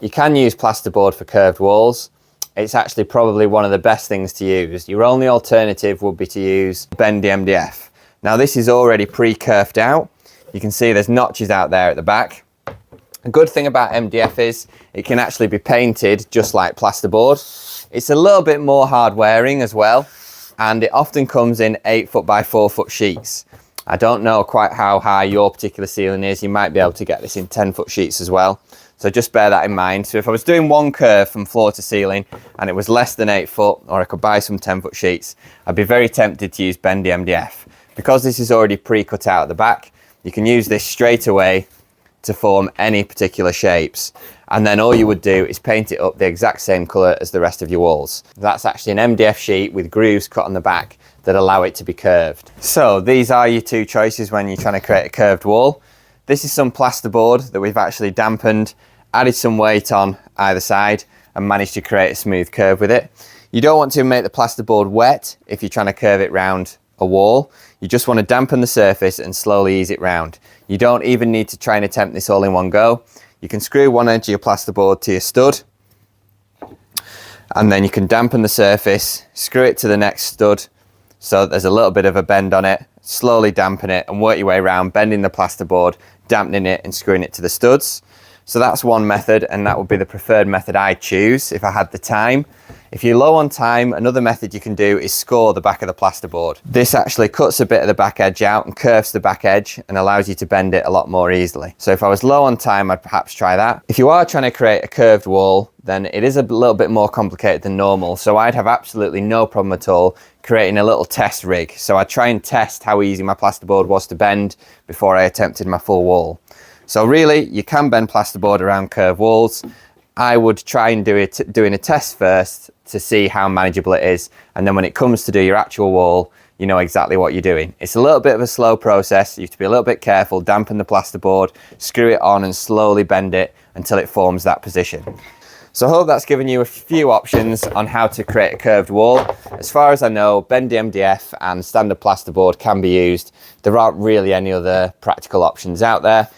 You can use plasterboard for curved walls. It's actually probably one of the best things to use. Your only alternative would be to use bendy MDF. Now this is already pre-kerfed out. You can see there's notches out there at the back. A good thing about MDF is it can actually be painted just like plasterboard. It's a little bit more hard wearing as well, and it often comes in 8 foot by 4 foot sheets. I don't know quite how high your particular ceiling is. You might be able to get this in 10 foot sheets as well. So just bear that in mind. So if I was doing one curve from floor to ceiling and it was less than 8 foot, or I could buy some 10 foot sheets, I'd be very tempted to use bendy MDF. Because this is already pre-cut out at the back, you can use this straight away to form any particular shapes. And then all you would do is paint it up the exact same colour as the rest of your walls. That's actually an MDF sheet with grooves cut on the back that allow it to be curved. So these are your two choices when you're trying to create a curved wall. This is some plasterboard that we've actually dampened, added some weight on either side and managed to create a smooth curve with it. You don't want to make the plasterboard wet if you're trying to curve it round a wall. You just want to dampen the surface and slowly ease it round. You don't even need to try and attempt this all in one go. You can screw one edge of your plasterboard to your stud, and then you can dampen the surface, screw it to the next stud so that there's a little bit of a bend on it, slowly dampen it and work your way around, bending the plasterboard, dampening it and screwing it to the studs. So that's one method, and that would be the preferred method I'd choose if I had the time. If you're low on time, another method you can do is score the back of the plasterboard. This actually cuts a bit of the back edge out and curves the back edge and allows you to bend it a lot more easily. So if I was low on time, I'd perhaps try that. If you are trying to create a curved wall, then it is a little bit more complicated than normal. So I'd have absolutely no problem at all creating a little test rig. So I'd try and test how easy my plasterboard was to bend before I attempted my full wall. So really, you can bend plasterboard around curved walls. I would try and doing a test first to see how manageable it is, and then when it comes to do your actual wall, you know exactly what you're doing. It's a little bit of a slow process. You have to be a little bit careful, dampen the plasterboard, screw it on and slowly bend it until it forms that position. So I hope that's given you a few options on how to create a curved wall. As far as I know, bendy MDF and standard plasterboard can be used. There aren't really any other practical options out there.